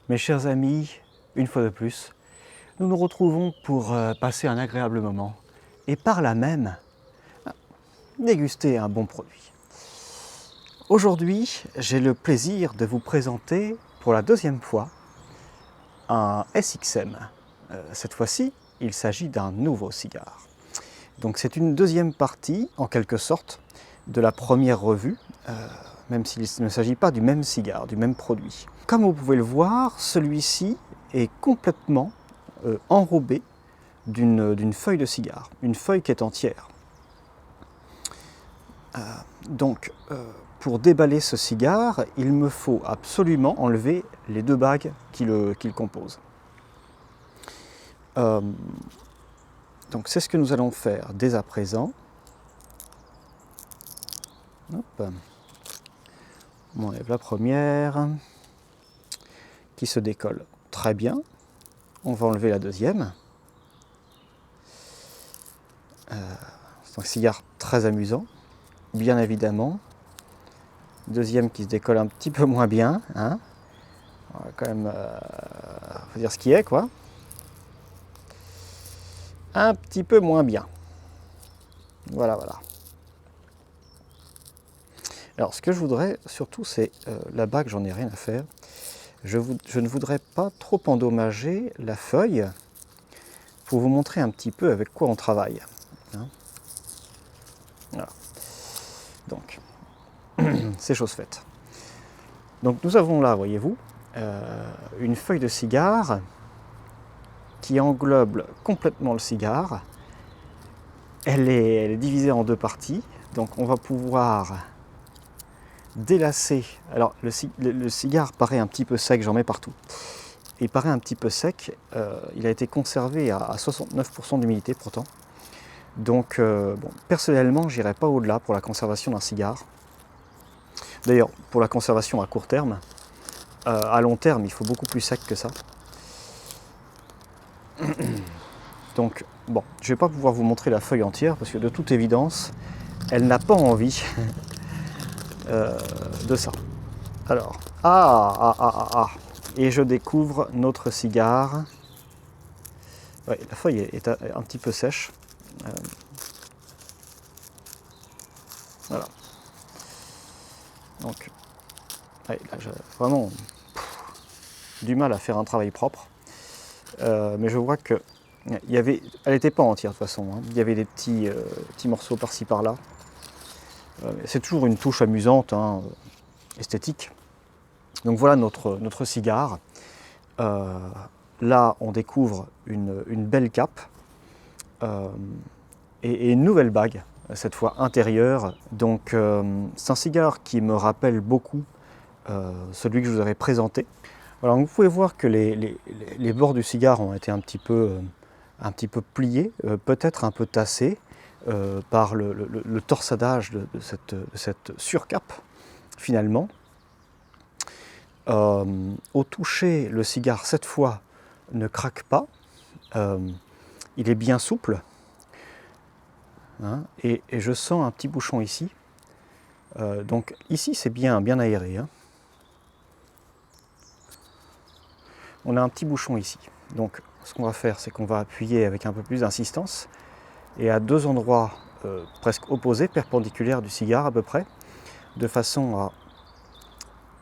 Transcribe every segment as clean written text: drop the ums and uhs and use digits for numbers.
Mes chers amis, une fois de plus, nous nous retrouvons pour passer un agréable moment et par là même déguster un bon produit. Aujourd'hui, j'ai le plaisir de vous présenter pour la deuxième fois un SXM. Cette fois-ci, il s'agit d'un nouveau cigare. Donc c'est une deuxième partie, en quelque sorte, de la première revue, même s'il ne s'agit pas du même cigare, du même produit. Comme vous pouvez le voir, celui-ci est complètement enrobé d'une feuille de cigare, une feuille qui est entière. Pour déballer ce cigare, il me faut absolument enlever les deux bagues qui le composent. Donc c'est ce que nous allons faire dès à présent. Hop. On enlève la première, qui se décolle très bien. On va enlever la deuxième. C'est un cigare très amusant, bien évidemment. Deuxième qui se décolle un petit peu moins bien. Hein. On va quand même faut dire ce qui est, quoi. Un petit peu moins bien. Voilà, voilà. Alors, ce que je voudrais surtout, c'est la bague, j'en ai rien à faire. Je ne voudrais pas trop endommager la feuille pour vous montrer un petit peu avec quoi on travaille. Hein. Voilà. Donc, c'est chose faite. Donc, nous avons là, voyez-vous, une feuille de cigare qui englobe complètement le cigare. Elle est divisée en deux parties. Donc, on va pouvoir délacer. Alors le cigare paraît un petit peu sec, j'en mets partout. Il paraît un petit peu sec, il a été conservé à 69% d'humidité pourtant. Donc bon, personnellement, j'irai pas au-delà pour la conservation d'un cigare. D'ailleurs, pour la conservation à court terme, à long terme, il faut beaucoup plus sec que ça. Donc bon, je vais pas pouvoir vous montrer la feuille entière parce que de toute évidence, elle n'a pas envie de ça. Alors, et je découvre notre cigare. Ouais, la feuille est un petit peu sèche. Voilà. Donc, ouais, là, j'ai vraiment du mal à faire un travail propre. Mais je vois que elle n'était pas entière de toute façon. Hein. Il y avait des petits morceaux par-ci par-là. C'est toujours une touche amusante, hein, esthétique. Donc voilà notre cigare. Là, on découvre une belle cape et une nouvelle bague, cette fois intérieure. Donc c'est un cigare qui me rappelle beaucoup celui que je vous avais présenté. Alors vous pouvez voir que les bords du cigare ont été un petit peu pliés, peut-être un peu tassés par le torsadage de cette surcape finalement. Au toucher, le cigare cette fois ne craque pas, il est bien souple, hein, et je sens un petit bouchon ici. Donc ici c'est bien aéré. Hein. On a un petit bouchon ici. Donc ce qu'on va faire, c'est qu'on va appuyer avec un peu plus d'insistance et à deux endroits presque opposés, perpendiculaires du cigare à peu près, de façon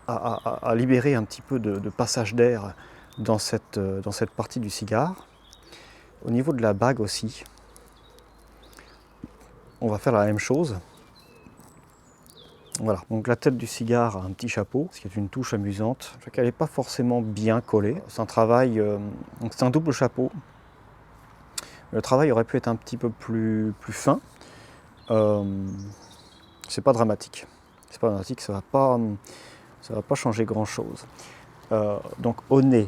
à libérer un petit peu de passage d'air dans cette partie du cigare. Au niveau de la bague aussi, on va faire la même chose. Voilà, donc la tête du cigare a un petit chapeau, ce qui est une touche amusante. Elle n'est pas forcément bien collée. C'est un travail, donc c'est un double chapeau. Le travail aurait pu être un petit peu plus fin. C'est pas dramatique. C'est pas dramatique, ça va pas changer grand chose. Donc au nez,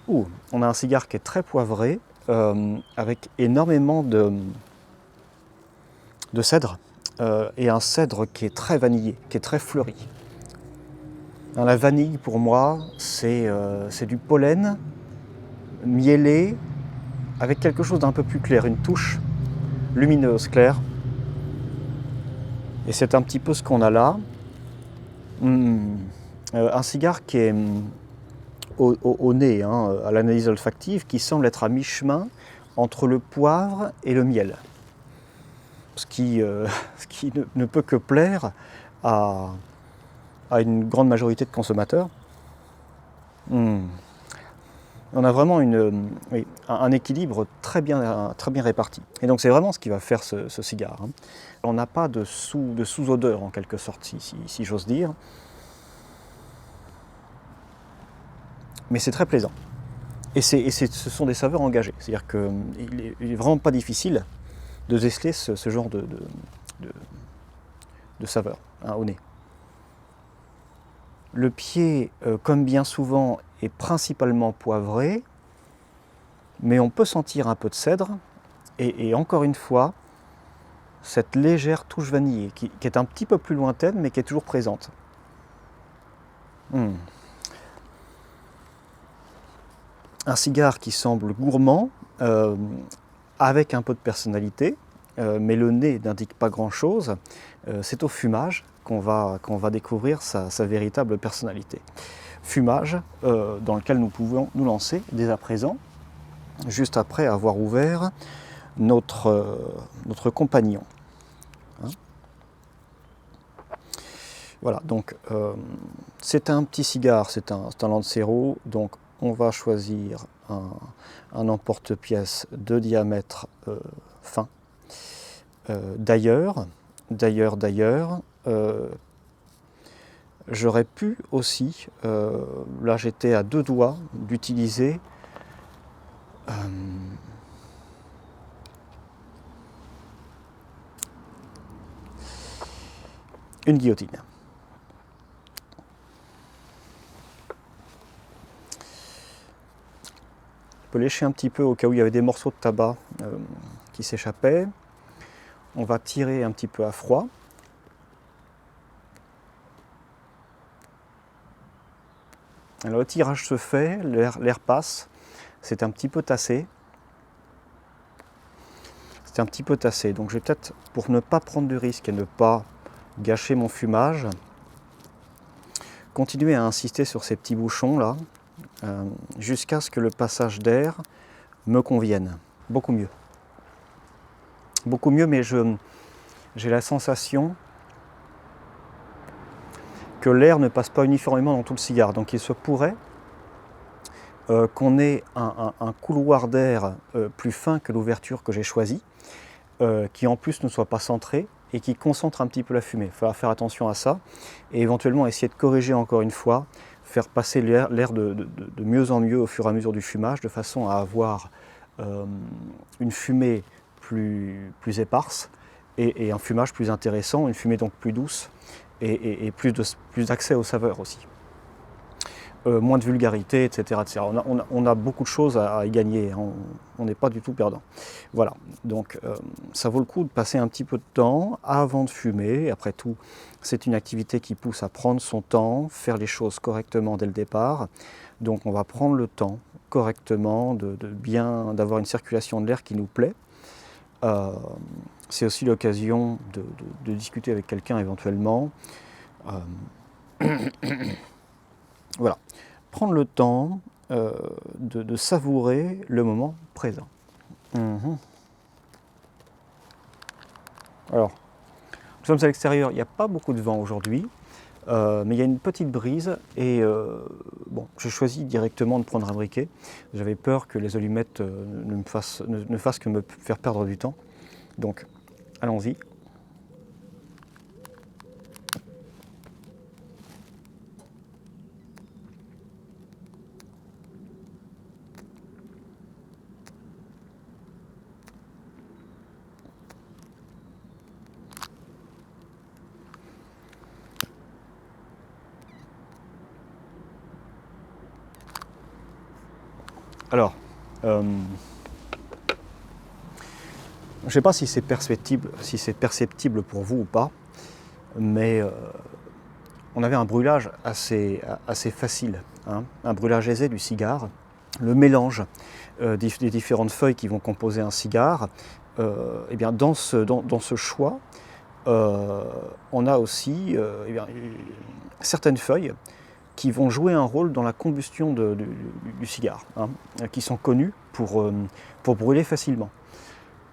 on a un cigare qui est très poivré, avec énormément de cèdre, et un cèdre qui est très vanillé, qui est très fleuri. La vanille pour moi, c'est du pollen mielé avec quelque chose d'un peu plus clair, une touche lumineuse, claire. Et c'est un petit peu ce qu'on a là. Un cigare qui est au nez, hein, à l'analyse olfactive, qui semble être à mi-chemin entre le poivre et le miel. Ce qui, ce qui ne peut que plaire à une grande majorité de consommateurs. On a vraiment oui, un équilibre très bien réparti. Et donc c'est vraiment ce qui va faire ce cigare. Hein. On n'a pas de sous-odeur en quelque sorte, si j'ose dire. Mais c'est très plaisant. Et ce sont des saveurs engagées. C'est-à-dire qu'il n'est vraiment pas difficile de déceler ce genre de saveurs, hein, au nez. Le pied, comme bien souvent, est principalement poivré, mais on peut sentir un peu de cèdre, et encore une fois, cette légère touche vanillée, qui est un petit peu plus lointaine, mais qui est toujours présente. Un cigare qui semble gourmand, avec un peu de personnalité, mais le nez n'indique pas grand-chose. C'est au fumage qu'on va découvrir sa véritable personnalité. Fumage dans lequel nous pouvons nous lancer dès à présent, juste après avoir ouvert notre compagnon. Hein, voilà, donc c'est un petit cigare, c'est un Lancero, donc on va choisir un emporte-pièce de diamètre fin. D'ailleurs, j'aurais pu aussi, là j'étais à 2 doigts d'utiliser une guillotine. On peut lécher un petit peu au cas où il y avait des morceaux de tabac qui s'échappaient. On va tirer un petit peu à froid. Alors le tirage se fait, l'air passe, c'est un petit peu tassé. Donc je vais peut-être, pour ne pas prendre de risque et ne pas gâcher mon fumage, continuer à insister sur ces petits bouchons là, jusqu'à ce que le passage d'air me convienne. Beaucoup mieux. Beaucoup mieux, mais j'ai la sensation que l'air ne passe pas uniformément dans tout le cigare. Donc il se pourrait qu'on ait un couloir d'air plus fin que l'ouverture que j'ai choisie, qui en plus ne soit pas centré et qui concentre un petit peu la fumée. Il va falloir faire attention à ça et éventuellement essayer de corriger encore une fois, faire passer l'air de mieux en mieux au fur et à mesure du fumage, de façon à avoir une fumée plus éparse et un fumage plus intéressant, une fumée donc plus douce et plus d'accès aux saveurs aussi. Moins de vulgarité, etc. On a beaucoup de choses à y gagner, hein. On n'est pas du tout perdant. Voilà, donc ça vaut le coup de passer un petit peu de temps avant de fumer. Après tout, c'est une activité qui pousse à prendre son temps, faire les choses correctement dès le départ. Donc on va prendre le temps correctement d'avoir une circulation de l'air qui nous plaît. C'est aussi l'occasion de discuter avec quelqu'un éventuellement. Voilà, prendre le temps de savourer le moment présent. Alors, nous sommes à l'extérieur, il n'y a pas beaucoup de vent aujourd'hui, mais il y a une petite brise et bon, j'ai choisi directement de prendre un briquet. J'avais peur que les allumettes ne fassent que me faire perdre du temps. Donc, allons-y. Alors, je ne sais pas si c'est perceptible pour vous ou pas, mais on avait un brûlage assez facile, hein, un brûlage aisé du cigare. Le mélange des différentes feuilles qui vont composer un cigare, eh bien dans ce choix, on a aussi certaines feuilles qui vont jouer un rôle dans la combustion du cigare, hein, qui sont connus pour brûler facilement.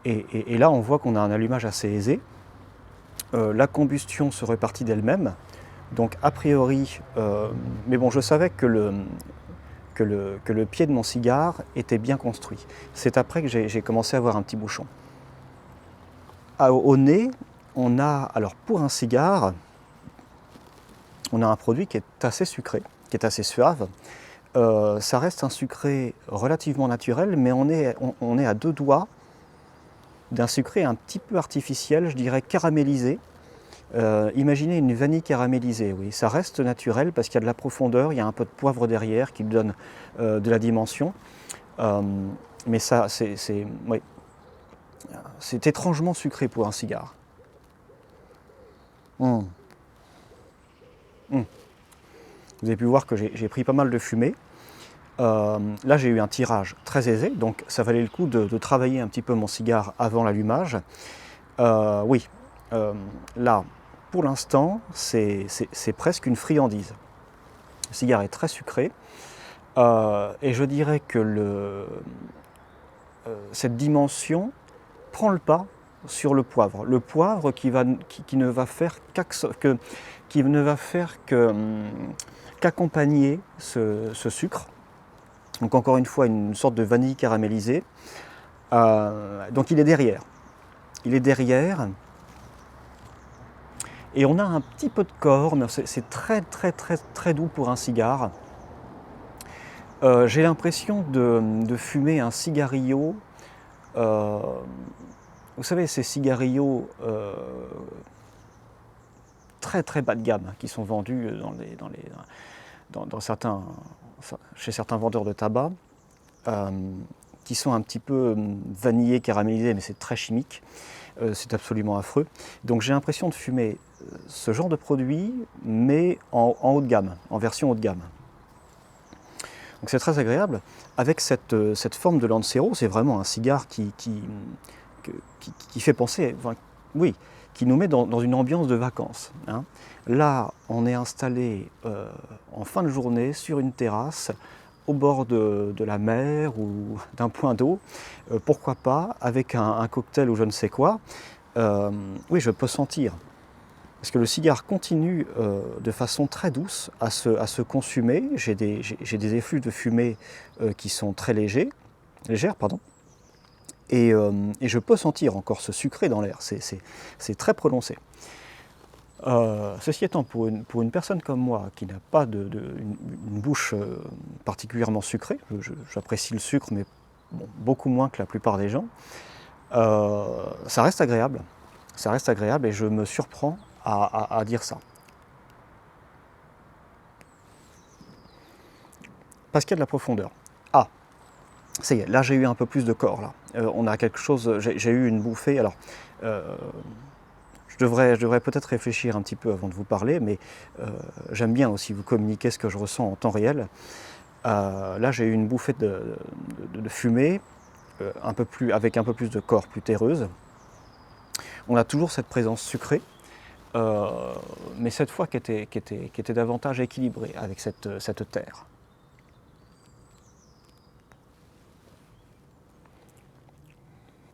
Et là, on voit qu'on a un allumage assez aisé. La combustion se répartit d'elle-même. Donc a priori, mais bon, je savais que le pied de mon cigare était bien construit. C'est après que j'ai commencé à avoir un petit bouchon. Au nez, on a, alors pour un cigare, on a un produit qui est assez sucré, qui est assez suave. Ça reste un sucré relativement naturel, mais on est à 2 doigts d'un sucré un petit peu artificiel, je dirais caramélisé. Imaginez une vanille caramélisée, oui, ça reste naturel parce qu'il y a de la profondeur, il y a un peu de poivre derrière qui lui donne de la dimension. Mais ça, oui, c'est étrangement sucré pour un cigare. Mmh. Mmh. Vous avez pu voir que j'ai pris pas mal de fumée. Là, j'ai eu un tirage très aisé, donc ça valait le coup de travailler un petit peu mon cigare avant l'allumage. Oui, là, pour l'instant, c'est presque une friandise. Le cigare est très sucré, et je dirais que cette dimension prend le pas sur le poivre. Le poivre qui ne va faire qu'accompagner ce sucre. Donc encore une fois, une sorte de vanille caramélisée. Donc il est derrière. Il est derrière. Et on a un petit peu de corps, mais c'est très doux pour un cigare. J'ai l'impression de fumer un cigarillo. Vous savez, ces cigarillos très bas de gamme qui sont vendus chez certains vendeurs de tabac, qui sont un petit peu vanillés, caramélisés, mais c'est très chimique. C'est absolument affreux. Donc j'ai l'impression de fumer ce genre de produit, mais en haut de gamme, en version haut de gamme. Donc c'est très agréable. Avec cette forme de Lancero, c'est vraiment un cigare qui fait penser, enfin, oui, qui nous met dans une ambiance de vacances, hein. Là, on est installé en fin de journée sur une terrasse, au bord de la mer ou d'un point d'eau, pourquoi pas, avec un cocktail ou je ne sais quoi. Oui, je peux sentir. Parce que le cigare continue de façon très douce à se consumer. J'ai des effluves de fumée qui sont très légères, pardon. Et je peux sentir encore ce sucré dans l'air, c'est très prononcé. Ceci étant, pour une personne comme moi qui n'a pas une bouche particulièrement sucrée, j'apprécie le sucre, mais bon, beaucoup moins que la plupart des gens, ça reste agréable. Ça reste agréable et je me surprends à dire ça. Parce qu'il y a de la profondeur. Ah, ça y est, là j'ai eu un peu plus de corps. Là. On a quelque chose, j'ai eu une bouffée. Alors, je devrais peut-être réfléchir un petit peu avant de vous parler, mais j'aime bien aussi vous communiquer ce que je ressens en temps réel. Là j'ai eu une bouffée de fumée, avec un peu plus de corps, plus terreuse. On a toujours cette présence sucrée, mais cette fois qui était davantage équilibrée avec cette terre.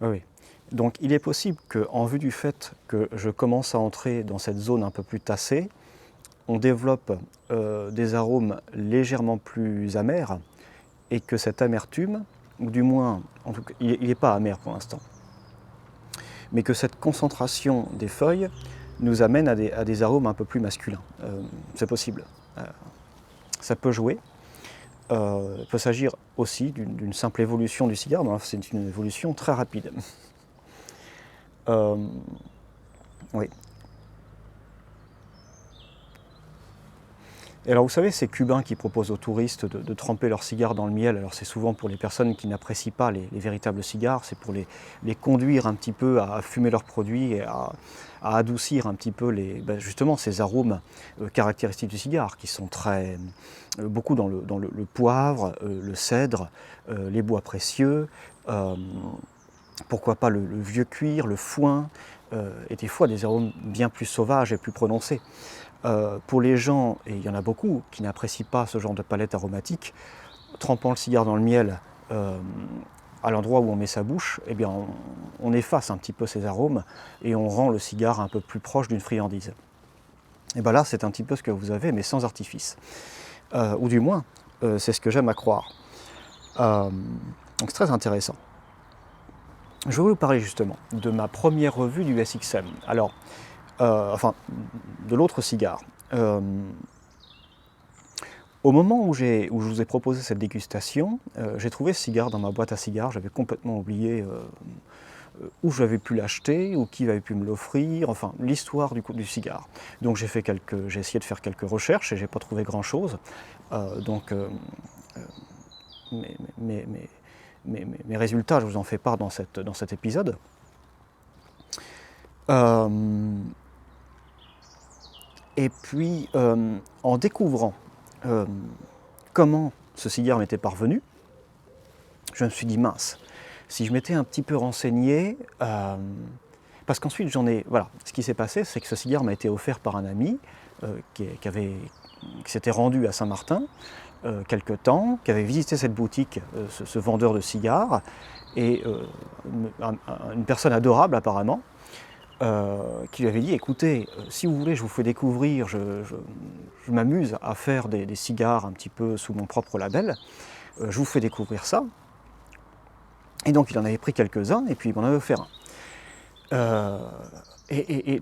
Oui. Donc il est possible qu'en vue du fait que je commence à entrer dans cette zone un peu plus tassée, on développe des arômes légèrement plus amers et que cette amertume, ou du moins, en tout cas, il n'est pas amer pour l'instant, mais que cette concentration des feuilles nous amène à des arômes un peu plus masculins. C'est possible. Ça peut jouer. Il peut s'agir aussi d'une simple évolution du cigare, mais c'est une évolution très rapide. Oui. Et alors vous savez, ces Cubains qui proposent aux touristes de tremper leurs cigares dans le miel, alors c'est souvent pour les personnes qui n'apprécient pas les véritables cigares, c'est pour les conduire un petit peu à fumer leurs produits et à adoucir un petit peu justement ces arômes caractéristiques du cigare, qui sont beaucoup dans le poivre, le cèdre, les bois précieux, pourquoi pas le vieux cuir, le foin, et des fois des arômes bien plus sauvages et plus prononcés. Pour les gens, et il y en a beaucoup, qui n'apprécient pas ce genre de palette aromatique, trempant le cigare dans le miel à l'endroit où on met sa bouche, eh bien on efface un petit peu ces arômes et on rend le cigare un peu plus proche d'une friandise. Et bien là, c'est un petit peu ce que vous avez, mais sans artifice. Ou du moins, c'est ce que j'aime à croire. Donc c'est très intéressant. Je vais vous parler justement de ma première revue du SXM. Alors, enfin, de l'autre cigare. Au moment où je vous ai proposé cette dégustation, j'ai trouvé ce cigare dans ma boîte à cigares. J'avais complètement oublié où j'avais pu l'acheter, ou qui avait pu me l'offrir, enfin l'histoire du cigare. Donc j'ai essayé de faire quelques recherches et j'ai pas trouvé grand chose. Mes résultats, je vous en fais part dans cet épisode. Et puis en découvrant comment ce cigare m'était parvenu, je me suis dit mince, si je m'étais un petit peu renseigné, parce qu'ensuite voilà, ce qui s'est passé, c'est que ce cigare m'a été offert par un ami qui s'était rendu à Saint-Martin quelque temps, qui avait visité cette boutique, ce vendeur de cigares, et une personne adorable apparemment, qui lui avait dit écoutez, si vous voulez, je vous fais découvrir, je m'amuse à faire des cigares un petit peu sous mon propre label, je vous fais découvrir ça. Et donc il en avait pris quelques-uns et puis il m'en avait offert un. Et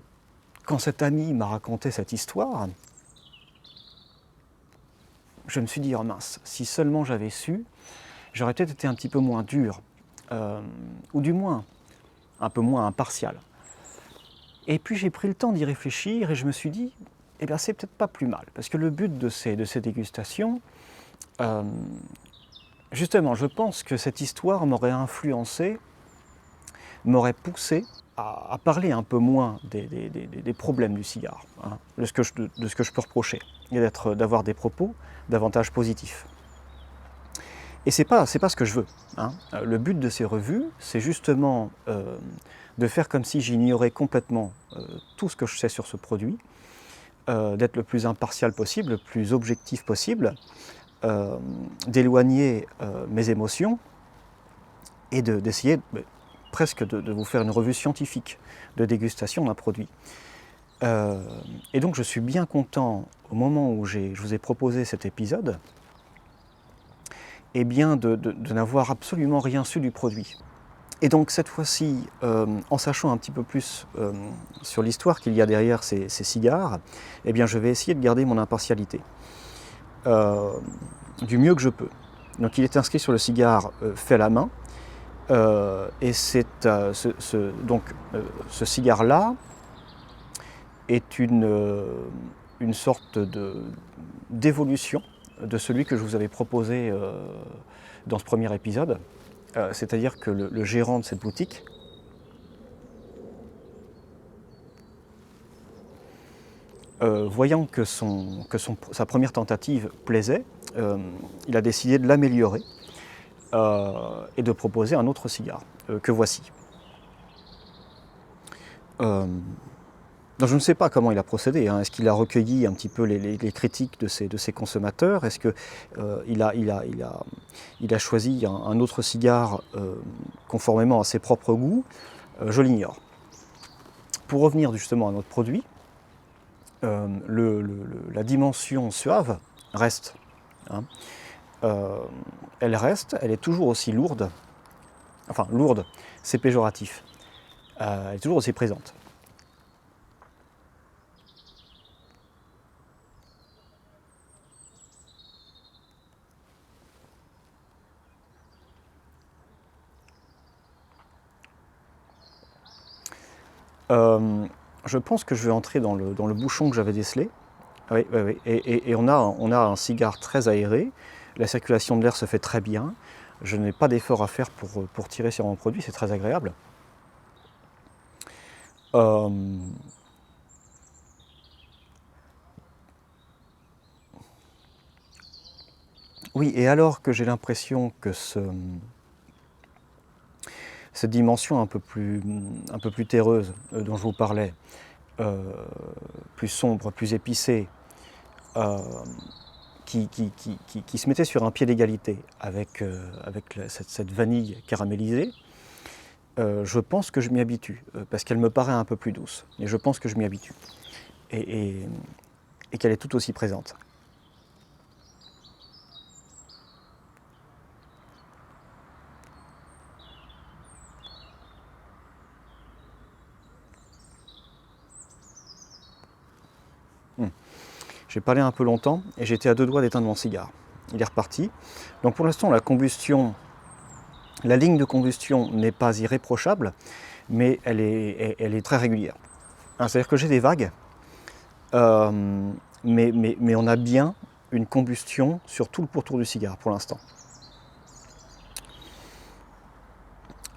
quand cet ami m'a raconté cette histoire, je me suis dit oh mince, si seulement j'avais su, j'aurais peut-être été un petit peu moins dur, ou du moins un peu moins impartial. Et puis j'ai pris le temps d'y réfléchir et je me suis dit, eh bien c'est peut-être pas plus mal, parce que le but de ces dégustations, justement, je pense que cette histoire m'aurait influencé, m'aurait poussé à parler un peu moins des problèmes du cigare, hein, de ce que je peux reprocher, et d'avoir des propos davantage positifs. Et c'est pas ce que je veux, hein. Le but de ces revues, c'est justement de faire comme si j'ignorais complètement tout ce que je sais sur ce produit, d'être le plus impartial possible, le plus objectif possible, d'éloigner mes émotions et d'essayer presque de vous faire une revue scientifique de dégustation d'un produit. Et donc je suis bien content, au moment où je vous ai proposé cet épisode, eh bien de n'avoir absolument rien su du produit. Et donc cette fois-ci, en sachant un petit peu plus sur l'histoire qu'il y a derrière ces cigares, eh bien je vais essayer de garder mon impartialité du mieux que je peux. Donc il est inscrit sur le cigare fait à la main, et ce cigare-là est une sorte d'évolution de celui que je vous avais proposé dans ce premier épisode. C'est-à-dire que le gérant de cette boutique voyant que sa première tentative plaisait, il a décidé de l'améliorer et de proposer un autre cigare que voici. Donc je ne sais pas comment il a procédé, hein. Est-ce qu'il a recueilli un petit peu les critiques de ses consommateurs? Est-ce qu'il a choisi un autre cigare conformément à ses propres goûts? Je l'ignore. Pour revenir justement à notre produit, la dimension suave reste, hein. Elle est toujours aussi lourde. Enfin, lourde, c'est péjoratif. Elle est toujours aussi présente. Je pense que je vais entrer dans le bouchon que j'avais décelé. Oui, oui, oui. Et on a un cigare très aéré. La circulation de l'air se fait très bien. Je n'ai pas d'effort à faire pour tirer sur mon produit, c'est très agréable. Oui, et alors que j'ai l'impression que cette dimension un peu plus terreuse dont je vous parlais euh, plus sombre, plus épicé, euh, qui se mettait sur un pied d'égalité avec, cette vanille caramélisée, je pense que je m'y habitue, parce qu'elle me paraît un peu plus douce. Et je pense que je m'y habitue. Et, et- et qu'elle est tout aussi présente. J'ai parlé un peu longtemps et j'étais à 2 doigts d'éteindre mon cigare. Il est reparti. Donc pour l'instant, la ligne de combustion n'est pas irréprochable, mais elle est très régulière. Hein, c'est-à-dire que j'ai des vagues, euh, mais on a bien une combustion sur tout le pourtour du cigare pour l'instant.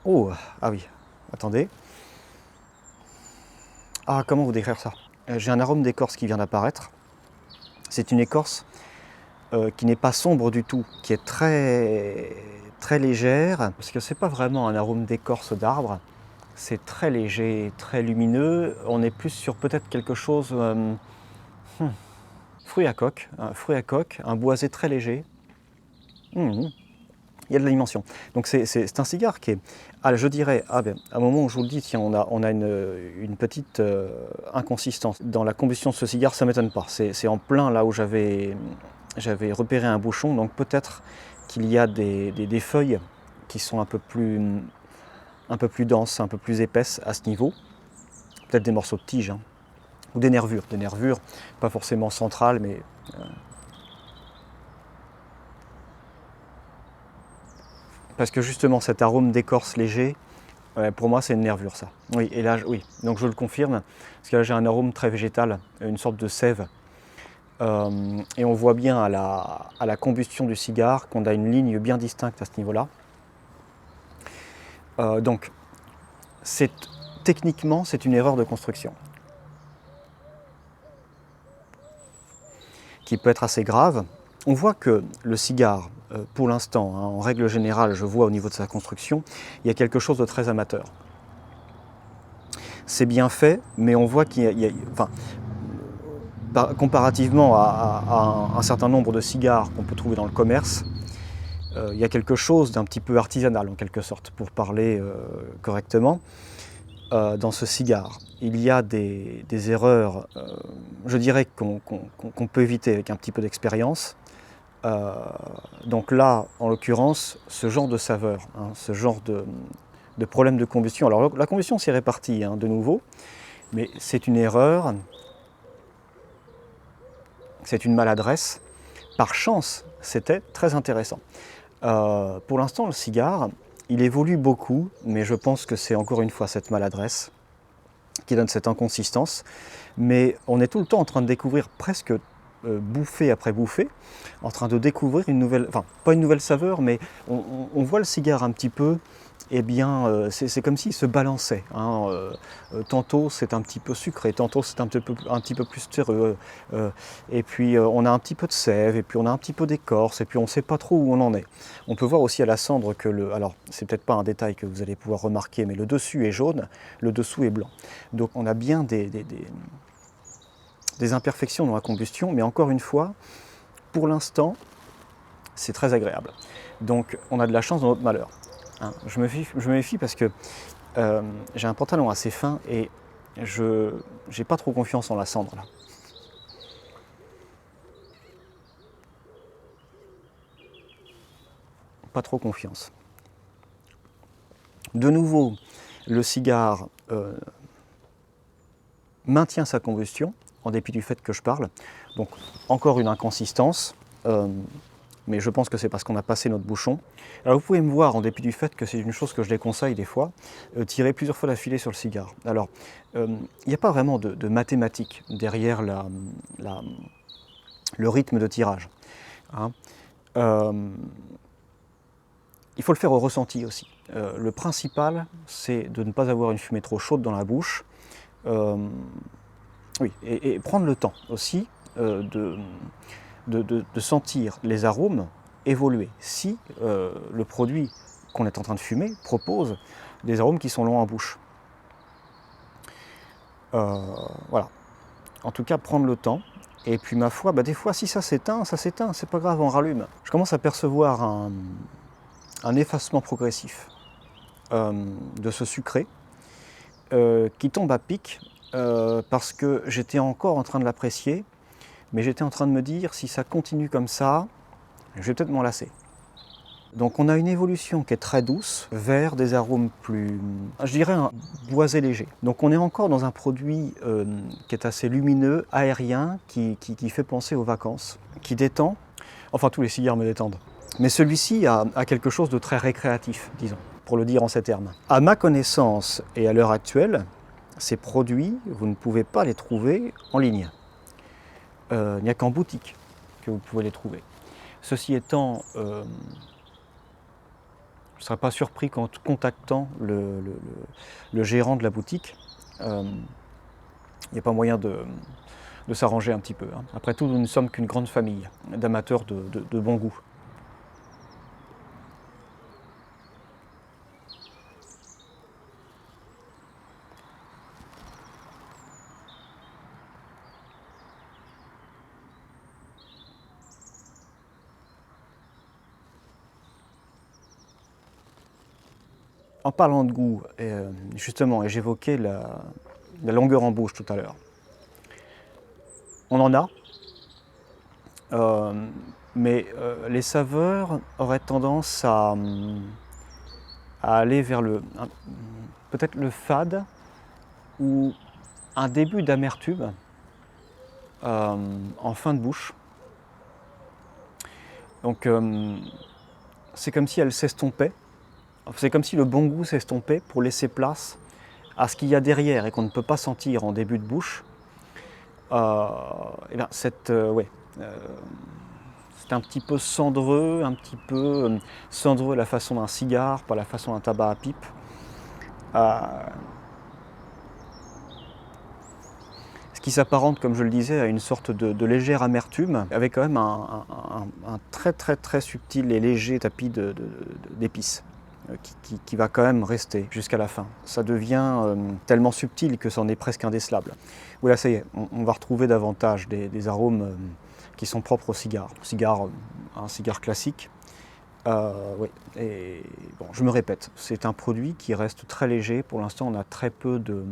Oh, ah oui, attendez. Ah, comment vous décrire ça? J'ai un arôme d'écorce qui vient d'apparaître. C'est une écorce qui n'est pas sombre du tout, qui est très légère, parce que c'est pas vraiment un arôme d'écorce d'arbre, c'est très léger, très lumineux. On est plus sur peut-être quelque chose fruit à coque, un boisé très léger. Mmh. Il y a de la dimension. Donc c'est un cigare qui est, je dirais, à un moment où je vous le dis, tiens, on a une petite inconsistance. Dans la combustion de ce cigare, ça ne m'étonne pas. C'est en plein là où j'avais repéré un bouchon, donc peut-être qu'il y a des feuilles qui sont un peu plus denses, un peu plus épaisses à ce niveau. Peut-être des morceaux de tige, hein, ou des nervures, pas forcément centrales, mais parce que justement cet arôme d'écorce léger, pour moi, c'est une nervure, ça. Oui, et là, oui, donc je le confirme, parce que là, j'ai un arôme très végétal, une sorte de sève. Et on voit bien à la combustion du cigare qu'on a une ligne bien distincte à ce niveau-là. Donc, techniquement, c'est une erreur de construction, qui peut être assez grave. On voit que le cigare, pour l'instant, hein, en règle générale, je vois au niveau de sa construction, il y a quelque chose de très amateur. C'est bien fait, mais on voit qu'il y a enfin, comparativement à un certain nombre de cigares qu'on peut trouver dans le commerce, il y a quelque chose d'un petit peu artisanal en quelque sorte, pour parler correctement, dans ce cigare. Il y a des erreurs, je dirais, qu'on peut éviter avec un petit peu d'expérience. Donc là, en l'occurrence, ce genre de saveur, hein, ce genre de problème de combustion. Alors la combustion s'est répartie, hein, de nouveau, mais c'est une erreur, c'est une maladresse. Par chance, c'était très intéressant. Pour l'instant, le cigare, il évolue beaucoup, mais je pense que c'est encore une fois cette maladresse qui donne cette inconsistance. Mais on est tout le temps en train de découvrir, presque bouffée après bouffée, en train de découvrir une nouvelle, enfin pas une nouvelle saveur, mais on voit le cigare un petit peu, eh bien c'est comme s'il se balançait, hein. Tantôt c'est un petit peu sucré, tantôt c'est un petit peu plus terreux, et puis on a un petit peu de sève, et puis on a un petit peu d'écorce, et puis on ne sait pas trop où on en est. On peut voir aussi à la cendre que alors c'est peut-être pas un détail que vous allez pouvoir remarquer, mais le dessus est jaune, le dessous est blanc. Donc on a bien des imperfections dans la combustion, mais encore une fois, pour l'instant, c'est très agréable. Donc on a de la chance dans notre malheur, hein. Je me méfie parce que j'ai un pantalon assez fin et je n'ai pas trop confiance en la cendre là. Pas trop confiance. De nouveau, le cigare maintient sa combustion, en dépit du fait que je parle. Donc encore une inconsistance, mais je pense que c'est parce qu'on a passé notre bouchon. Alors vous pouvez me voir, en dépit du fait que c'est une chose que je déconseille des fois, tirer plusieurs fois d'affilée sur le cigare. Alors, il n'y a pas vraiment de mathématiques derrière le rythme de tirage, hein. Il faut le faire au ressenti aussi. Le principal, c'est de ne pas avoir une fumée trop chaude dans la bouche. Oui, et prendre le temps aussi de sentir les arômes évoluer. Si le produit qu'on est en train de fumer propose des arômes qui sont longs en bouche. Voilà. En tout cas, prendre le temps. Et puis ma foi, des fois, si ça s'éteint, c'est pas grave, on rallume. Je commence à percevoir un effacement progressif de ce sucré qui tombe à pic parce que j'étais encore en train de l'apprécier, mais j'étais en train de me dire, si ça continue comme ça, je vais peut-être m'en lasser. Donc on a une évolution qui est très douce vers des arômes plus, je dirais, un boisé léger. Donc on est encore dans un produit qui est assez lumineux, aérien, qui fait penser aux vacances, qui détend. Enfin, tous les cigares me détendent. Mais celui-ci a quelque chose de très récréatif, disons, pour le dire en ces termes. À ma connaissance et à l'heure actuelle, ces produits, vous ne pouvez pas les trouver en ligne. Il n'y a qu'en boutique que vous pouvez les trouver. Ceci étant, je ne serais pas surpris qu'en contactant le gérant de la boutique, il n'y a pas moyen de s'arranger un petit peu. Après tout, nous ne sommes qu'une grande famille d'amateurs de bon goût. En parlant de goût, justement, et j'évoquais la longueur en bouche tout à l'heure. On en a, mais les saveurs auraient tendance à aller vers peut-être le fade ou un début d'amertume en fin de bouche. Donc c'est comme si elle s'estompait. C'est comme si le bon goût s'estompait pour laisser place à ce qu'il y a derrière et qu'on ne peut pas sentir en début de bouche. C'est un petit peu cendreux, cendreux à la façon d'un cigare, pas la façon d'un tabac à pipe. Ce qui s'apparente, comme je le disais, à une sorte de légère amertume, avec quand même un très très très subtil et léger tapis d'épices. Qui va quand même rester jusqu'à la fin. Ça devient tellement subtil que c'en est presque indécelable. Voilà, ça y est, on va retrouver davantage des arômes qui sont propres au cigare. Un cigare classique. Oui. Et bon, je me répète, c'est un produit qui reste très léger. Pour l'instant, on a très peu de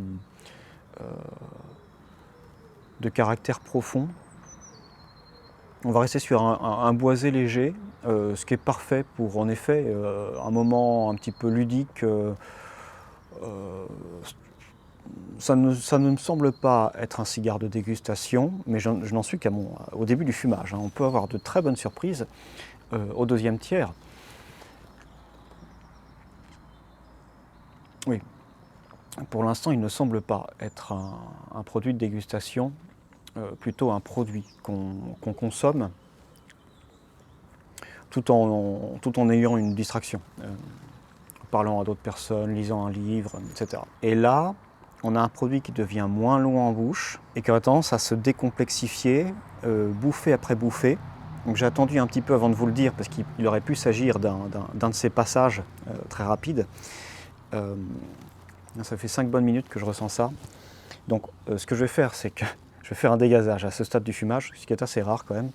caractère profond. On va rester sur un boisé léger, ce qui est parfait pour, en effet, un moment un petit peu ludique. Ça ne me semble pas être un cigare de dégustation, mais je n'en suis au début du fumage. On peut avoir de très bonnes surprises au deuxième tiers. Oui, pour l'instant, il ne semble pas être un produit de dégustation, plutôt un produit qu'on consomme tout en ayant une distraction, en parlant à d'autres personnes, lisant un livre, etc. Et là, on a un produit qui devient moins long en bouche et qui a tendance à se décomplexifier, bouffée après bouffée. Donc j'ai attendu un petit peu avant de vous le dire parce qu'il aurait pu s'agir d'un de ces passages très rapides. Ça fait 5 bonnes minutes que je ressens ça. Donc ce que je vais faire, c'est que je vais faire un dégazage à ce stade du fumage, ce qui est assez rare quand même.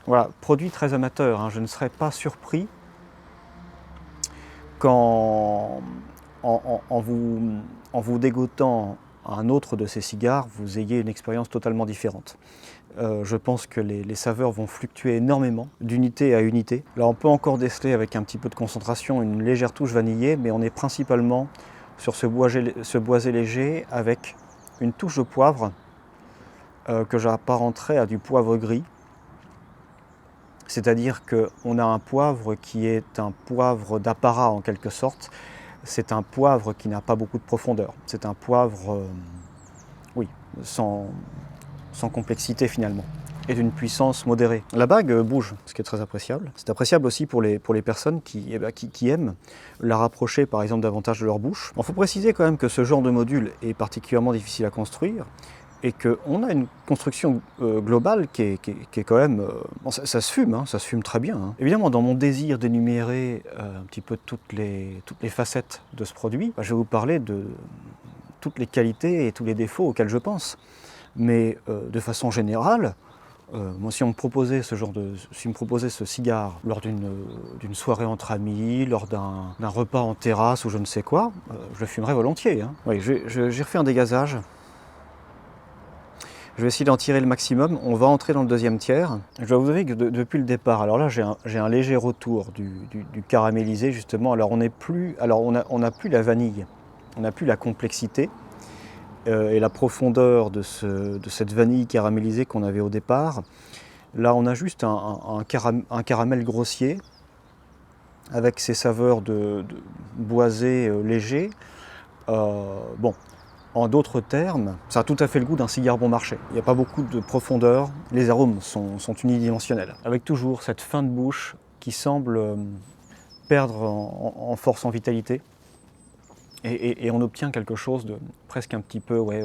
Voilà, produit très amateur, je ne serais pas surpris qu'en vous dégoûtant un autre de ces cigares, vous ayez une expérience totalement différente. Je pense que les saveurs vont fluctuer énormément d'unité à unité. Là, on peut encore déceler avec un petit peu de concentration une légère touche vanillée, mais on est principalement sur ce boisé léger avec une touche de poivre que j'apparenterais à du poivre gris. C'est-à-dire qu'on a un poivre qui est un poivre d'apparat en quelque sorte. C'est un poivre qui n'a pas beaucoup de profondeur. C'est un poivre, sans complexité finalement, et d'une puissance modérée. La bague bouge, ce qui est très appréciable. C'est appréciable aussi pour les personnes qui aiment la rapprocher par exemple davantage de leur bouche. Il faut préciser quand même que ce genre de module est particulièrement difficile à construire, et qu'on a une construction globale qui est quand même... bon, ça se fume, hein, ça se fume très bien. Hein. Évidemment, dans mon désir d'énumérer un petit peu toutes les facettes de ce produit, je vais vous parler de toutes les qualités et tous les défauts auxquels je pense. Mais de façon générale, moi, si on me proposait ce cigare lors d'une soirée entre amis, lors d'un repas en terrasse ou je ne sais quoi, je le fumerais volontiers. Hein. Oui, j'ai refait un dégazage. Je vais essayer d'en tirer le maximum. On va entrer dans le deuxième tiers. Je dois vous avouer que depuis le départ, alors là j'ai un léger retour du caramélisé justement. Alors on n'a plus la vanille, on n'a plus la complexité et la profondeur de cette vanille caramélisée qu'on avait au départ. Là on a juste un caramel grossier avec ses saveurs de boisé léger. Bon. En d'autres termes, ça a tout à fait le goût d'un cigare bon marché. Il n'y a pas beaucoup de profondeur, les arômes sont unidimensionnels. Avec toujours cette fin de bouche qui semble perdre en force, en vitalité. Et on obtient quelque chose de presque un petit peu... Ouais,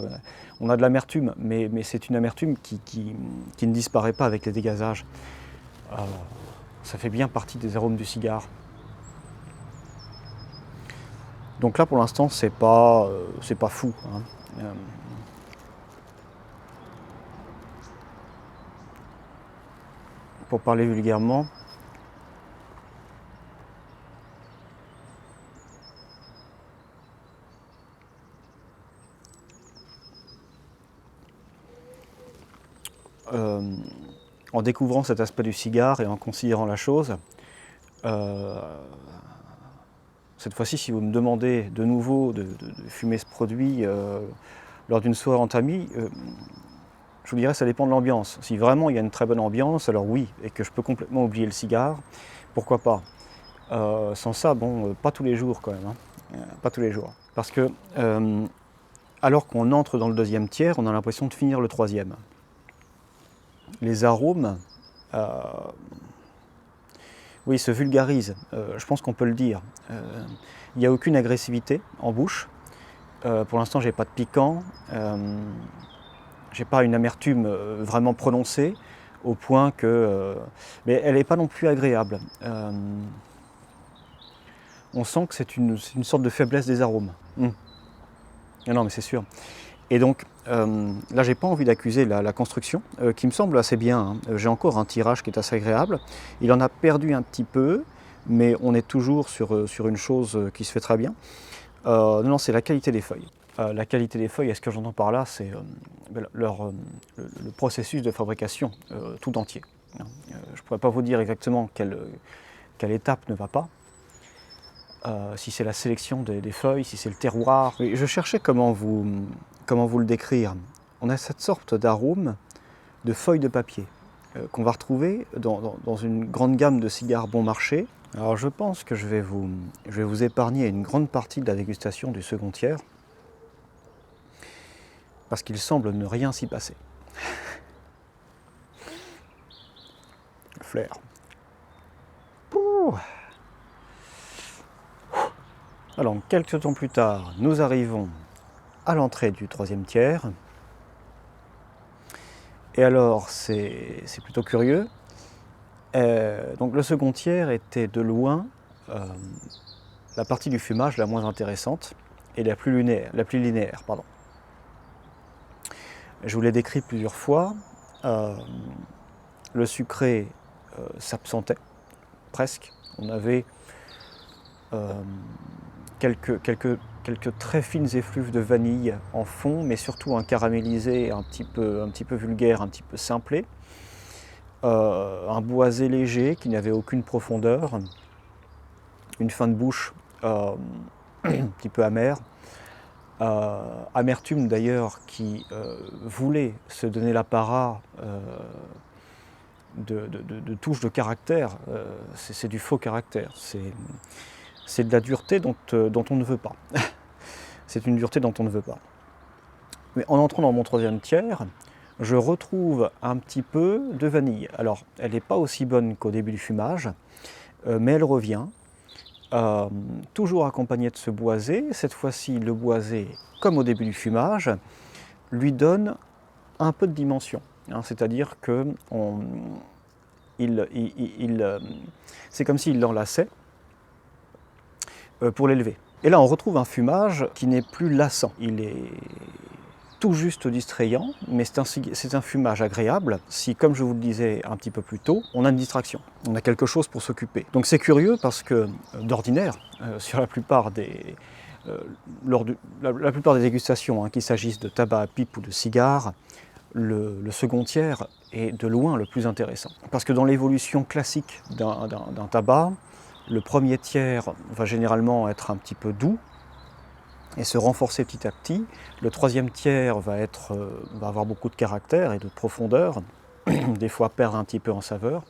on a de l'amertume, mais c'est une amertume qui ne disparaît pas avec les dégazages. Ça fait bien partie des arômes du cigare. Donc là, pour l'instant, c'est pas fou. Hein. Pour parler vulgairement, en découvrant cet aspect du cigare et en considérant la chose, cette fois-ci, si vous me demandez de nouveau de fumer ce produit lors d'une soirée entre amis, je vous dirais que ça dépend de l'ambiance. Si vraiment il y a une très bonne ambiance, alors oui, et que je peux complètement oublier le cigare, pourquoi pas. Sans ça, bon, pas tous les jours quand même, hein. Pas tous les jours. Parce que alors qu'on entre dans le deuxième tiers, on a l'impression de finir le troisième. Les arômes, oui, se vulgarisent, je pense qu'on peut le dire. Il n'y a aucune agressivité en bouche. Pour l'instant, j'ai pas de piquant. J'ai pas une amertume vraiment prononcée, au point que... mais elle n'est pas non plus agréable. On sent que c'est une sorte de faiblesse des arômes. Non, mais c'est sûr. Et donc, là, j'ai pas envie d'accuser la construction, qui me semble assez bien. Hein. J'ai encore un tirage qui est assez agréable. Il en a perdu un petit peu, mais on est toujours sur une chose qui se fait très bien. Non, c'est la qualité des feuilles. La qualité des feuilles, et ce que j'entends par là, c'est le processus de fabrication tout entier. Je ne pourrais pas vous dire exactement quelle étape ne va pas. Si c'est la sélection des feuilles, si c'est le terroir. Je cherchais comment vous le décrire. On a cette sorte d'arôme de feuilles de papier qu'on va retrouver dans une grande gamme de cigares bon marché. Alors je pense que je vais vous épargner une grande partie de la dégustation du second tiers, parce qu'il semble ne rien s'y passer. Le flair. Alors, quelques temps plus tard, nous arrivons à l'entrée du troisième tiers. Et alors, c'est plutôt curieux. Donc, le second tiers était de loin la partie du fumage la moins intéressante et la plus linéaire. Pardon. Je vous l'ai décrit plusieurs fois. Le sucré s'absentait presque. On avait quelques très fines effluves de vanille en fond, mais surtout un caramélisé un petit peu vulgaire, un petit peu simplé. Un boisé léger qui n'avait aucune profondeur. Une fin de bouche un petit peu amère. Amertume d'ailleurs qui voulait se donner l'apparat de touches de caractère. C'est du faux caractère. C'est de la dureté dont on ne veut pas. C'est une dureté dont on ne veut pas. Mais en entrant dans mon troisième tiers, je retrouve un petit peu de vanille. Alors, elle n'est pas aussi bonne qu'au début du fumage, mais elle revient. Toujours accompagnée de ce boisé. Cette fois-ci, le boisé, comme au début du fumage, lui donne un peu de dimension, hein, c'est-à-dire que c'est comme s'il l'enlaçait pour l'élever. Et là, on retrouve un fumage qui n'est plus lassant. Il est tout juste distrayant, mais c'est un fumage agréable si, comme je vous le disais un petit peu plus tôt, on a une distraction, on a quelque chose pour s'occuper. Donc c'est curieux parce que, d'ordinaire, sur la plupart des, la plupart des dégustations, hein, qu'il s'agisse de tabac à pipe ou de cigares, le second tiers est de loin le plus intéressant. Parce que dans l'évolution classique d'un tabac, le premier tiers va généralement être un petit peu doux et se renforcer petit à petit. Le troisième tiers va avoir beaucoup de caractère et de profondeur, des fois perdre un petit peu en saveur.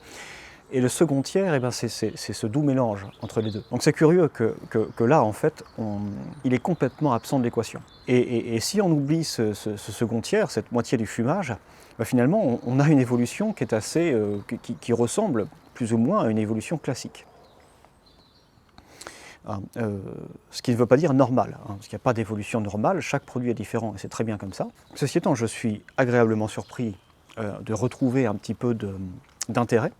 Et le second tiers, eh ben, c'est ce doux mélange entre les deux. Donc c'est curieux que là, en fait, il est complètement absent de l'équation. Et si on oublie ce second tiers, cette moitié du fumage, ben, finalement, on a une évolution qui est assez, qui ressemble plus ou moins à une évolution classique. Ce qui ne veut pas dire normal, hein, parce qu'il n'y a pas d'évolution normale, chaque produit est différent et c'est très bien comme ça. Ceci étant, je suis agréablement surpris de retrouver un petit peu d'intérêt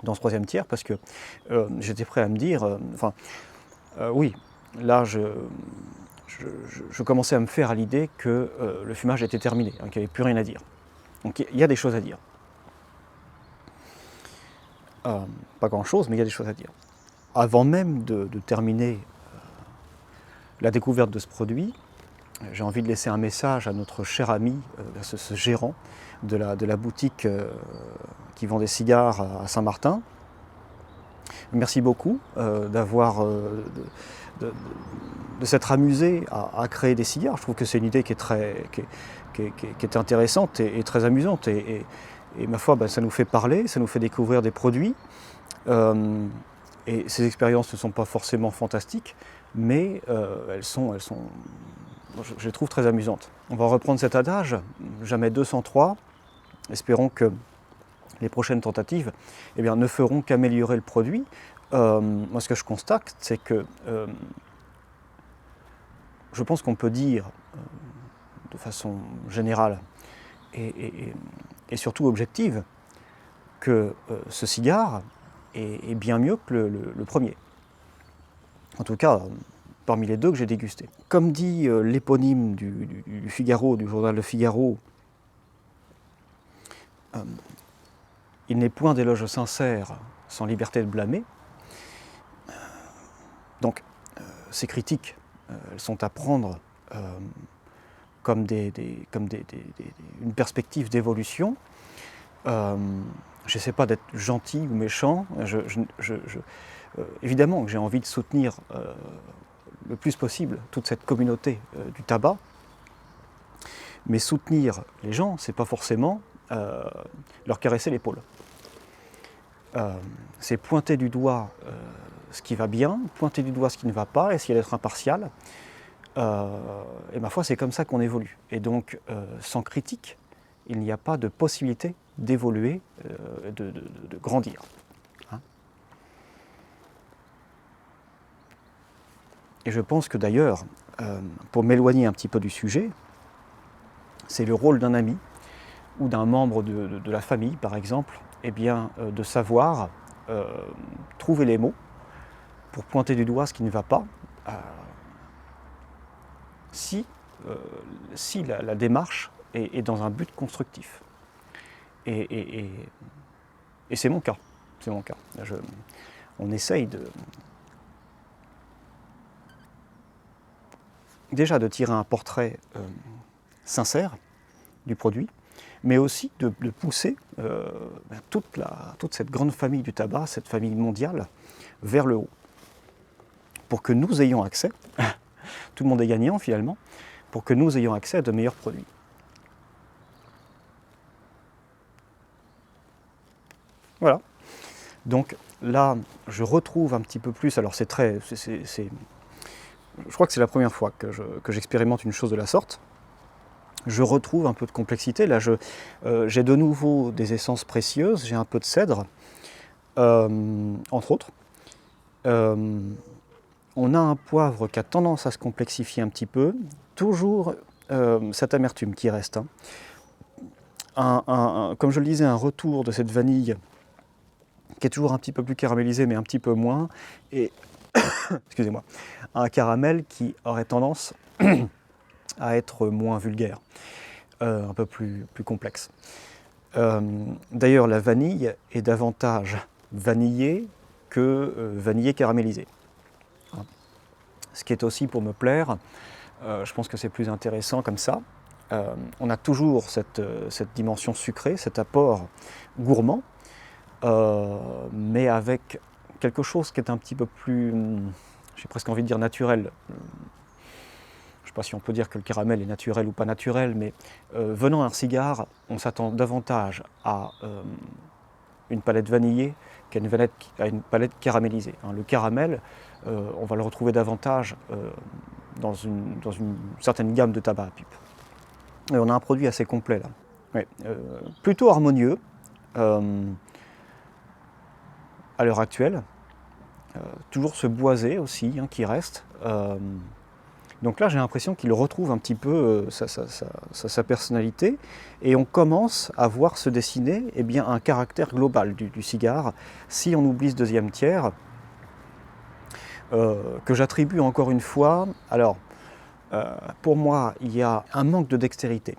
dans ce troisième tiers, parce que j'étais prêt à me dire, oui, là je commençais à me faire à l'idée que le fumage était terminé, hein, qu'il n'y avait plus rien à dire. Donc il y a des choses à dire. Pas grand-chose, mais il y a des choses à dire. Avant même de terminer la découverte de ce produit, j'ai envie de laisser un message à notre cher ami, ce gérant de la boutique qui vend des cigares à Saint-Martin. Merci beaucoup de s'être amusé à créer des cigares. Je trouve que c'est une idée qui est intéressante et très amusante. Et ma foi, ben, ça nous fait parler, ça nous fait découvrir des produits. Et ces expériences ne sont pas forcément fantastiques, mais je les trouve très amusantes. On va reprendre cet adage, jamais 203. Espérons que les prochaines tentatives ne feront qu'améliorer le produit. Moi, ce que je constate, c'est que je pense qu'on peut dire, de façon générale et surtout objective, que ce cigare est bien mieux que le premier. En tout cas, parmi les deux que j'ai dégustés. Comme dit l'éponyme du Figaro, du journal Le Figaro, il n'est point d'éloge sincère sans liberté de blâmer. Donc, ces critiques, elles sont à prendre comme une perspective d'évolution. Je n'essaie pas d'être gentil ou méchant. Évidemment que j'ai envie de soutenir le plus possible toute cette communauté du tabac, mais soutenir les gens, c'est pas forcément leur caresser l'épaule. C'est pointer du doigt ce qui va bien, pointer du doigt ce qui ne va pas, essayer d'être impartial. Et ma foi, c'est comme ça qu'on évolue. Et donc, sans critique, il n'y a pas de possibilité d'évoluer, de grandir. Hein. Et je pense que d'ailleurs, pour m'éloigner un petit peu du sujet, c'est le rôle d'un ami ou d'un membre de la famille, par exemple, de savoir trouver les mots pour pointer du doigt ce qui ne va pas, si la démarche est dans un but constructif. Et c'est mon cas. C'est mon cas. On essaye déjà de tirer un portrait sincère du produit, mais aussi de pousser toute cette grande famille du tabac, cette famille mondiale, vers le haut, pour que nous ayons accès, tout le monde est gagnant finalement, pour que nous ayons accès à de meilleurs produits. Voilà. Donc là, je retrouve un petit peu plus, alors je crois que c'est la première fois que j'expérimente une chose de la sorte. Je retrouve un peu de complexité. Là, j'ai de nouveau des essences précieuses, j'ai un peu de cèdre, entre autres. On a un poivre qui a tendance à se complexifier un petit peu, toujours cette amertume qui reste. Hein. Comme je le disais, un retour de cette vanille qui est toujours un petit peu plus caramélisée, mais un petit peu moins, et excusez-moi, un caramel qui aurait tendance à être moins vulgaire, un peu plus complexe. D'ailleurs, la vanille est davantage vanillée que vanillée caramélisée. Ce qui est aussi pour me plaire, je pense que c'est plus intéressant comme ça. On a toujours cette dimension sucrée, cet apport gourmand, mais avec quelque chose qui est un petit peu plus, j'ai presque envie de dire naturel. Je ne sais pas si on peut dire que le caramel est naturel ou pas naturel, mais venant d'un cigare, on s'attend davantage à une palette vanillée qu'à une palette caramélisée. Le caramel, on va le retrouver davantage dans une certaine gamme de tabac à pipe. Et on a un produit assez complet là. Ouais, plutôt harmonieux à l'heure actuelle. Toujours ce boisé aussi qui reste. Donc là, j'ai l'impression qu'il retrouve un petit peu sa personnalité et on commence à voir se dessiner un caractère global du cigare si on oublie ce deuxième tiers que j'attribue encore une fois. Alors, pour moi, il y a un manque de dextérité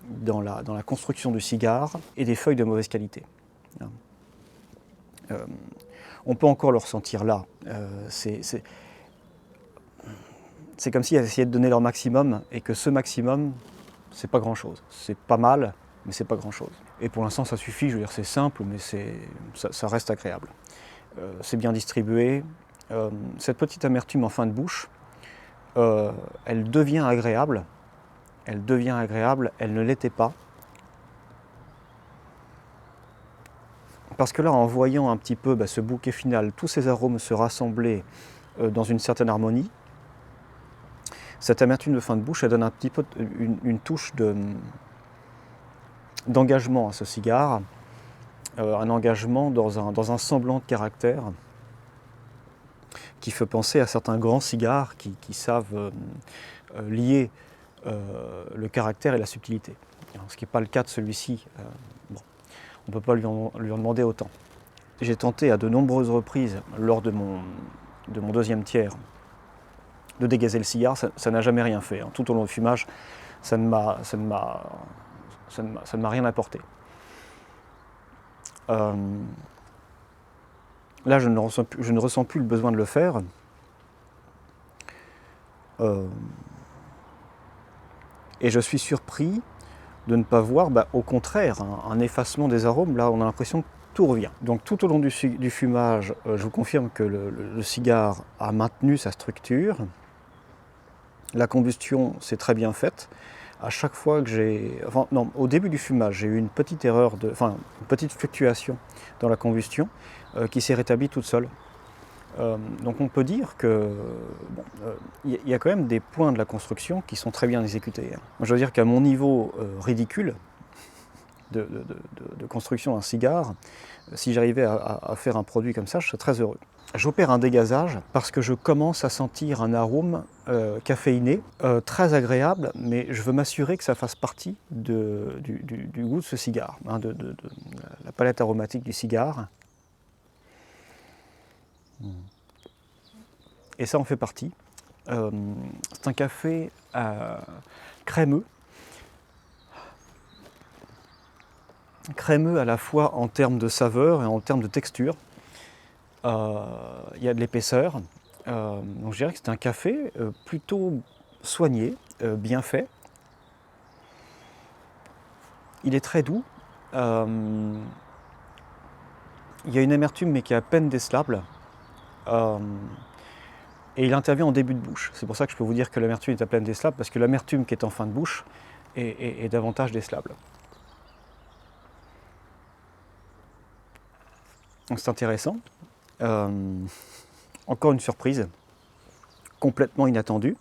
dans la construction du cigare et des feuilles de mauvaise qualité. On peut encore le ressentir là. C'est comme s'ils essayaient de donner leur maximum et que ce maximum, c'est pas grand-chose. C'est pas mal, mais c'est pas grand-chose. Et pour l'instant, ça suffit. Je veux dire, c'est simple, mais ça reste agréable. C'est bien distribué. Cette petite amertume en fin de bouche, elle devient agréable. Elle devient agréable. Elle ne l'était pas. Parce que là, en voyant un petit peu ce bouquet final, tous ces arômes se rassembler dans une certaine harmonie, cette amertume de fin de bouche, elle donne un petit peu une touche d'engagement à ce cigare, un engagement dans un semblant de caractère qui fait penser à certains grands cigares qui savent lier le caractère et la subtilité. Ce qui n'est pas le cas de celui-ci. Bon, on ne peut pas lui en demander autant. J'ai tenté à de nombreuses reprises, lors de mon deuxième tiers, de dégazer le cigare, ça n'a jamais rien fait. Tout au long du fumage, ça ne m'a rien apporté. Là, je ne ressens plus le besoin de le faire. Et je suis surpris de ne pas voir, au contraire, un effacement des arômes. Là, on a l'impression que tout revient. Donc tout au long du fumage, je vous confirme que le cigare a maintenu sa structure. La combustion s'est très bien faite. À chaque fois que au début du fumage, j'ai eu une petite une petite fluctuation dans la combustion qui s'est rétablie toute seule. Donc on peut dire que y a quand même des points de la construction qui sont très bien exécutés. Je veux dire qu'à mon niveau ridicule de construction d'un cigare, si j'arrivais à faire un produit comme ça, je serais très heureux. J'opère un dégazage parce que je commence à sentir un arôme caféiné, très agréable, mais je veux m'assurer que ça fasse partie du goût de ce cigare, de la palette aromatique du cigare. Et ça en fait partie. C'est un café crémeux. Crémeux à la fois en termes de saveur et en termes de texture. Il y a de l'épaisseur. Donc je dirais que c'est un café plutôt soigné, bien fait. Il est très doux. Il y a une amertume mais qui est à peine décelable. Et il intervient en début de bouche. C'est pour ça que je peux vous dire que l'amertume est à peine décelable, parce que l'amertume qui est en fin de bouche est davantage décelable. Donc c'est intéressant. Encore une surprise, complètement inattendue,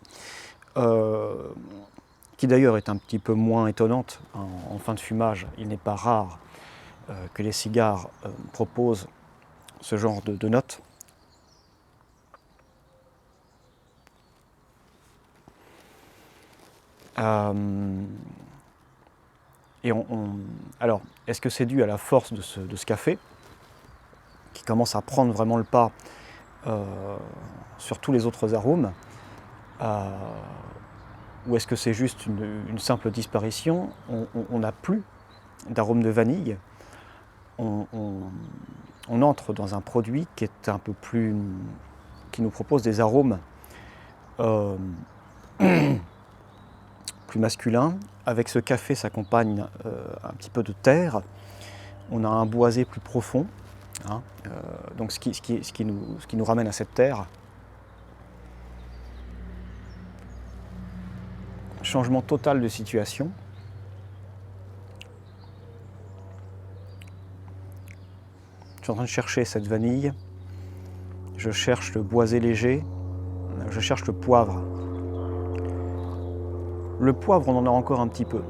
qui d'ailleurs est un petit peu moins étonnante en fin de fumage. Il n'est pas rare que les cigares proposent ce genre de notes. Et alors, est-ce que c'est dû à la force de ce café, qui commence à prendre vraiment le pas sur tous les autres arômes, ou est-ce que c'est juste une simple disparition? On n'a plus d'arôme de vanille. On entre dans un produit qui est un peu plus, qui nous propose des arômes plus masculins. Avec ce café s'accompagne un petit peu de terre. On a un boisé plus profond, hein, donc ce qui nous ramène à cette terre. Changement total de situation. Je suis en train de chercher cette vanille. Je cherche le boisé léger. Je cherche le poivre. Le poivre, on en a encore un petit peu.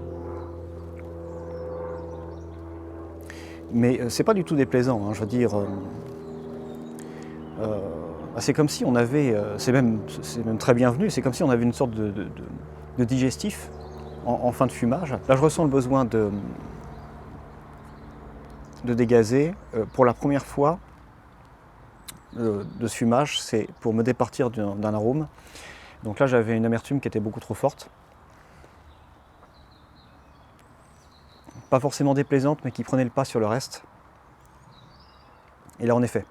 Mais c'est pas du tout déplaisant, hein, je veux dire. C'est comme si on avait, c'est même très bienvenu, c'est comme si on avait une sorte de digestif en fin de fumage. Là, je ressens le besoin de dégazer. Pour la première fois de ce fumage, c'est pour me départir d'un arôme. Donc là, j'avais une amertume qui était beaucoup trop forte. Pas forcément déplaisante, mais qui prenait le pas sur le reste. Et là, en effet.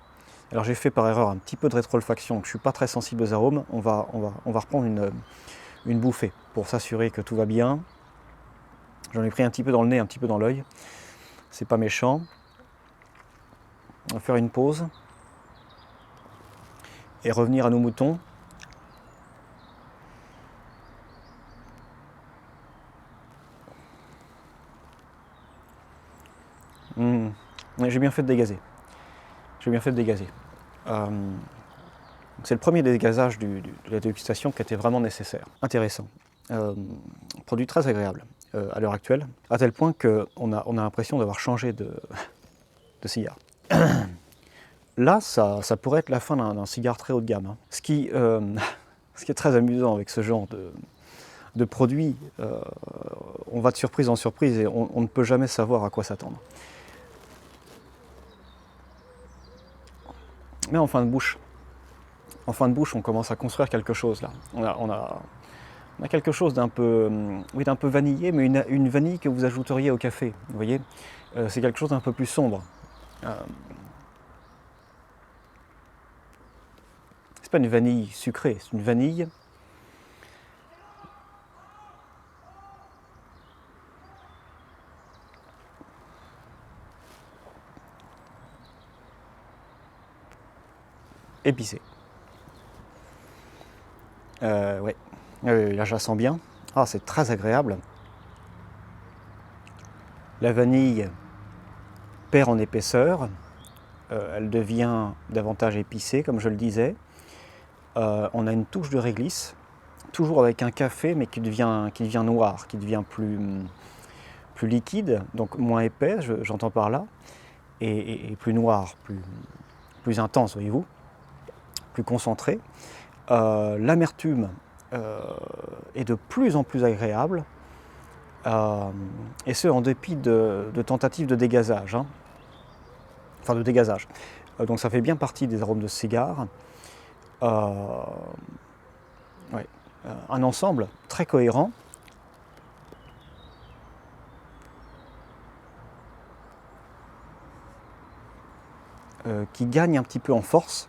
Alors j'ai fait par erreur un petit peu de rétro-olfaction, donc je ne suis pas très sensible aux arômes. On va reprendre une bouffée pour s'assurer que tout va bien. J'en ai pris un petit peu dans le nez, un petit peu dans l'œil. C'est pas méchant. On va faire une pause. Et revenir à nos moutons. J'ai bien fait de dégazer. J'ai bien fait de dégazer. C'est le premier dégazage de la dégustation qui était vraiment nécessaire. Intéressant. Produit très agréable à l'heure actuelle, à tel point qu'on a l'impression d'avoir changé de cigare. Là, ça pourrait être la fin d'un cigare très haut de gamme. Hein. Ce qui est très amusant avec ce genre de produit, on va de surprise en surprise et on ne peut jamais savoir à quoi s'attendre. Mais en fin de bouche, on commence à construire quelque chose là. On a quelque chose d'un peu, d'un peu vanillé, mais une vanille que vous ajouteriez au café. Vous voyez, c'est quelque chose d'un peu plus sombre. C'est pas une vanille sucrée, c'est une vanille épicée. Ouais. Là, je la sens bien. Ah, c'est très agréable. La vanille perd en épaisseur. Elle devient davantage épicée, comme je le disais. On a une touche de réglisse, toujours avec un café, mais qui devient noir, qui devient plus liquide, donc moins épais, j'entends par là, et plus noir, plus intense, voyez-vous, plus concentré. L'amertume est de plus en plus agréable, et ce en dépit de tentatives de dégazage. Hein. Enfin de dégazage. Donc ça fait bien partie des arômes de cigare. Ouais. Un ensemble très cohérent. Qui gagne un petit peu en force.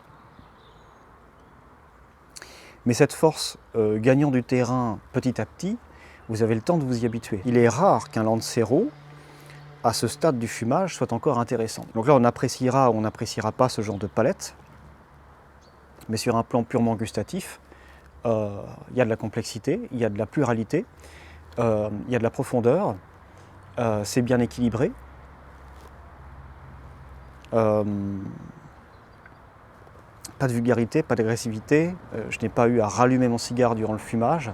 Mais cette force gagnant du terrain petit à petit, vous avez le temps de vous y habituer. Il est rare qu'un Lancero, à ce stade du fumage, soit encore intéressant. Donc là, on appréciera ou on n'appréciera pas ce genre de palette. Mais sur un plan purement gustatif, il y a de la complexité, il y a de la pluralité, il y a de la profondeur, c'est bien équilibré. Pas de vulgarité, pas d'agressivité, je n'ai pas eu à rallumer mon cigare durant le fumage,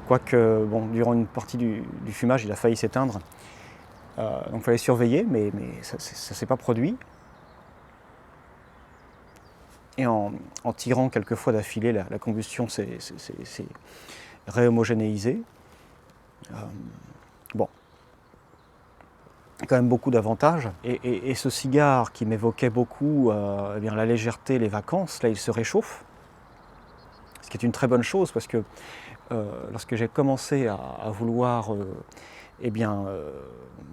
quoique bon, durant une partie du fumage il a failli s'éteindre, donc il fallait surveiller, mais ça ne s'est pas produit. Et en tirant quelques fois d'affilée, la combustion s'est réhomogénéisée. Bon. quand même beaucoup d'avantages. Et ce cigare qui m'évoquait beaucoup eh bien, la légèreté, les vacances, là il se réchauffe. Ce qui est une très bonne chose parce que lorsque j'ai commencé à vouloir eh bien,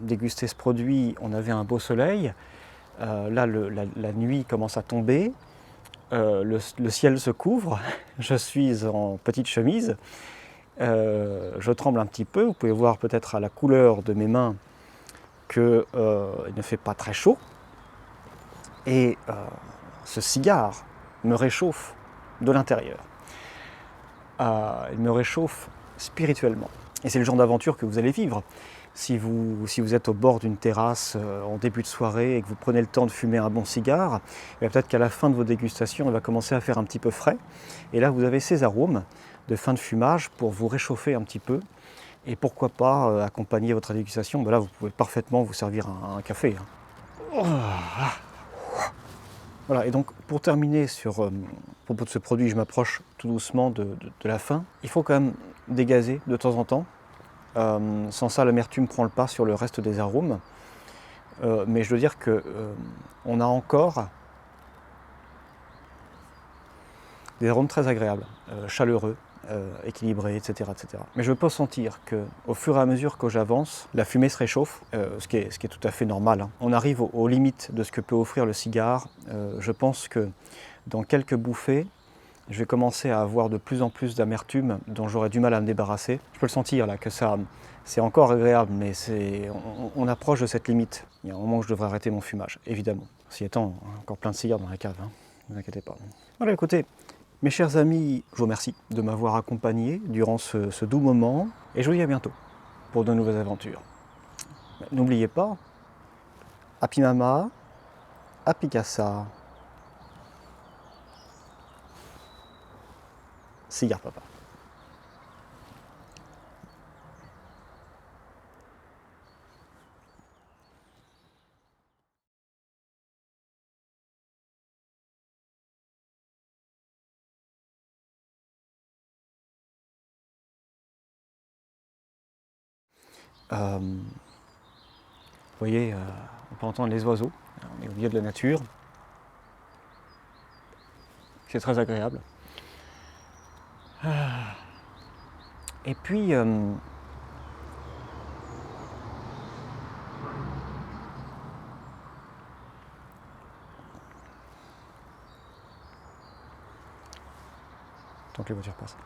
déguster ce produit, on avait un beau soleil. Là, la nuit commence à tomber. Le ciel se couvre. Je suis en petite chemise. Je tremble un petit peu. Vous pouvez voir peut-être à la couleur de mes mains qu'il ne fait pas très chaud. Et ce cigare me réchauffe de l'intérieur. Il me réchauffe spirituellement. Et c'est le genre d'aventure que vous allez vivre. Si vous êtes au bord d'une terrasse en début de soirée et que vous prenez le temps de fumer un bon cigare, peut-être qu'à la fin de vos dégustations, il va commencer à faire un petit peu frais. Et là, vous avez ces arômes de fin de fumage pour vous réchauffer un petit peu. Et pourquoi pas accompagner votre dégustation. Ben là, vous pouvez parfaitement vous servir un café. Voilà, et donc pour terminer sur à propos de ce produit, je m'approche tout doucement de la fin. Il faut quand même dégazer de temps en temps. Sans ça, l'amertume prend le pas sur le reste des arômes. Mais je dois dire que on a encore des arômes très agréables, chaleureux, équilibrés, etc., etc. Mais je peux sentir qu'au fur et à mesure que j'avance, la fumée se réchauffe, ce qui est tout à fait normal, hein. On arrive aux limites de ce que peut offrir le cigare. Je pense que dans quelques bouffées, je vais commencer à avoir de plus en plus d'amertume dont j'aurai du mal à me débarrasser. Je peux le sentir là, que ça, c'est encore agréable, mais on approche de cette limite. Il y a un moment où je devrais arrêter mon fumage, évidemment. Si étant encore plein de cigares dans la cave, hein. Ne vous inquiétez pas. Voilà, écoutez, mes chers amis, je vous remercie de m'avoir accompagné durant ce doux moment, et je vous dis à bientôt pour de nouvelles aventures. N'oubliez pas, Happy Mama, Happy Casa, cigare papa. Vous voyez, on peut entendre les oiseaux, on est au milieu de la nature, c'est très agréable. Et puis, tant que les voitures passent.